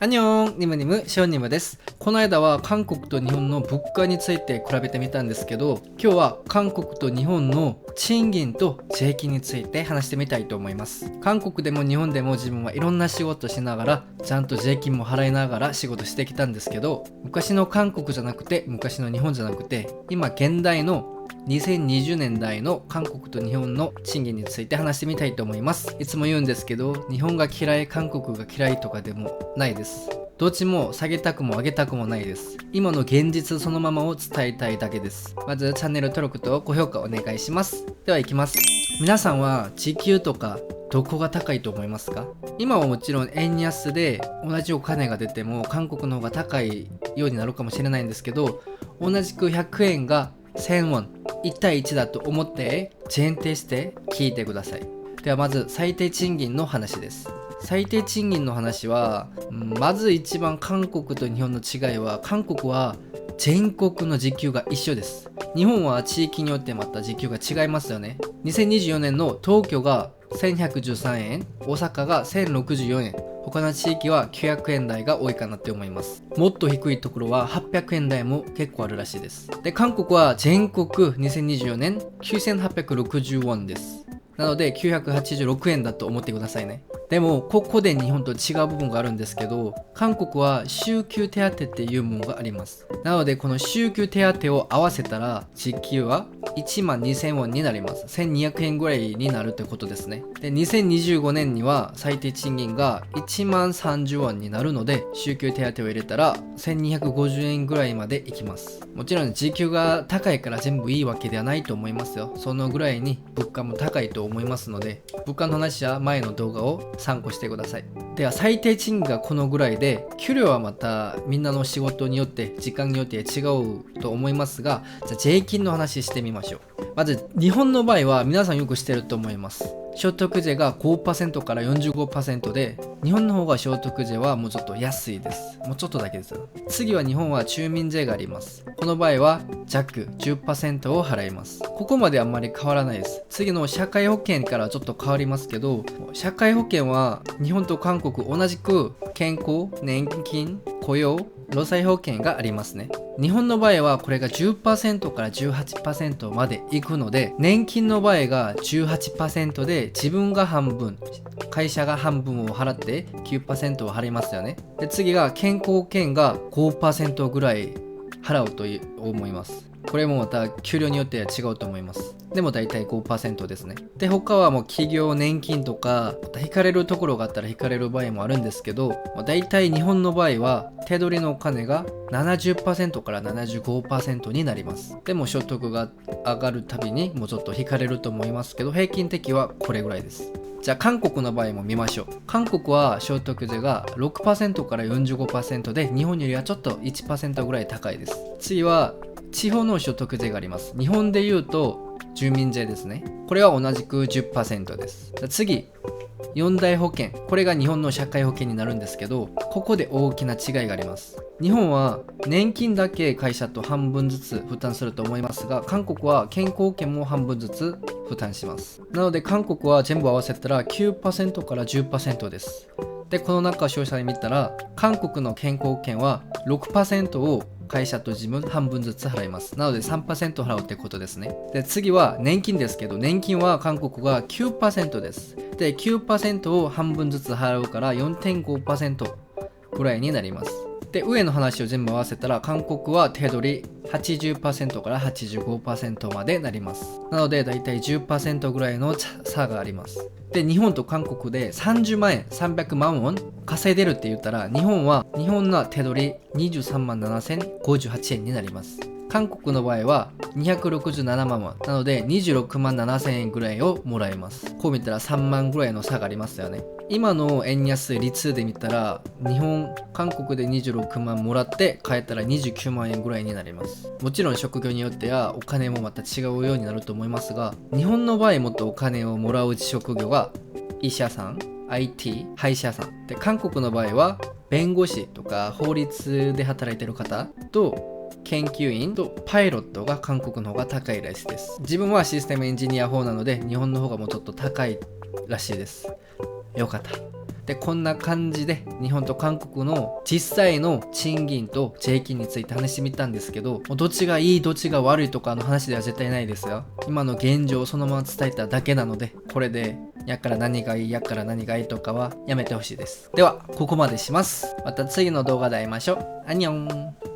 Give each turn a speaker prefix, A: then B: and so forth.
A: アンニョンニムニムションニムです。この間は韓国と日本の物価について比べてみたんですけど、今日は韓国と日本の賃金と税金について話してみたいと思います。韓国でも日本でも自分はいろんな仕事しながら、ちゃんと税金も払いながら仕事してきたんですけど、昔の韓国じゃなくて、昔の日本じゃなくて、今現代の2020年代の韓国と日本の賃金について話してみたいと思います。いつも言うんですけど、日本が嫌い、韓国が嫌いとかでもないです。どっちも下げたくも上げたくもないです。今の現実そのままを伝えたいだけです。まずチャンネル登録と高評価お願いします。では行きます。皆さんは時給とかどこが高いと思いますか？今はもちろん円安で同じお金が出ても韓国の方が高いようになるかもしれないんですけど、同じく100円が1000ウォン1対1だと思って前提して聞いてください。ではまず最低賃金の話です。最低賃金の話は、まず一番韓国と日本の違いは、韓国は全国の時給が一緒です。日本は地域によってまた時給が違いますよね。2024年の東京が1113円、大阪が1064円、他の地域は900円台が多いかなって思います。もっと低いところは800円台も結構あるらしいです。で、韓国は全国2024年9860ウォンです。なので986円だと思ってくださいね。でもここで日本と違う部分があるんですけど、韓国は週休手当っていうものがあります。なのでこの週休手当を合わせたら時給は1万2000ウォンになります。1200円ぐらいになるってことですね。で、2025年には最低賃金が1万30ウォンになるので、週休手当を入れたら1250円ぐらいまでいきます。もちろん時給が高いから全部いいわけではないと思いますよ。そのぐらいに物価も高いと思いますので、物価の話は前の動画を参考してください。では最低賃金がこのぐらいで、給料はまたみんなの仕事によって時間によって違うと思いますが、じゃあ税金の話してみましょう。まず日本の場合は皆さんよく知ってると思います。所得税が 5% から 45% で、日本の方が所得税はもうちょっと安いです。もうちょっとだけですよ。次は日本は住民税があります。この場合は弱 10% を払います。ここまであんまり変わらないです。次の社会保険からちょっと変わりますけど、社会保険は日本と韓国同じく健康、年金、雇用、労災保険がありますね。日本の場合はこれが 10% から 18% までいくので、年金の場合が 18% で自分が半分、会社が半分を払って 9% を払いますよね。で、次が健康保険が 5% ぐらい払うと思います。これもまた給料によっては違うと思います。でも大体 5% ですね。で、他はもう企業年金とか、また引かれるところがあったら引かれる場合もあるんですけど、大体日本の場合は手取りのお金が 70% から 75% になります。でも所得が上がるたびにもうちょっと引かれると思いますけど、平均的はこれぐらいです。じゃあ韓国の場合も見ましょう。韓国は所得税が 6% から 45% で、日本よりはちょっと 1% ぐらい高いです。次は地方の所得税があります。日本で言うと住民税ですね。これは同じく 10% です。次、4大保険。これが日本の社会保険になるんですけど、ここで大きな違いがあります。日本は年金だけ会社と半分ずつ負担すると思いますが、韓国は健康保険も半分ずつ負担します。なので韓国は全部合わせたら 9% から 10% です。で、この中を詳細に見たら、韓国の健康保険は 6% を会社と自分半分ずつ払います。なので 3% 払うってことですね。で、次は年金ですけど、年金は韓国が 9% です。で、9% を半分ずつ払うから 4.5% ぐらいになります。で、上の話を全部合わせたら、韓国は手取り 80% から 85% までなります。なのでだいたい 10% ぐらいの差があります。で、日本と韓国で30万円、300万ウォン稼いでるって言ったら、日本の手取り23万7058円になります。韓国の場合は267万ウォンなので26万7000円ぐらいをもらえます。こう見たら3万ぐらいの差がありますよね。今の円安率で見たら、韓国で26万もらって帰ったら29万円ぐらいになります。もちろん職業によってはお金もまた違うようになると思いますが、日本の場合もっとお金をもらう職業が医者さん、IT、歯医者さんで、韓国の場合は弁護士とか法律で働いてる方と研究員とパイロットが韓国の方が高いらしいです。自分はシステムエンジニア方なので、日本の方がもうちょっと高いらしいです。よかった。でこんな感じで日本と韓国の実際の賃金と税金について話してみたんですけど、もうどっちがいいどっちが悪いとかの話では絶対ないですよ。今の現状をそのまま伝えただけなので、これでやから何がいいやから何がいいとかはやめてほしいです。ではここまでします。また次の動画で会いましょう。アンニョン。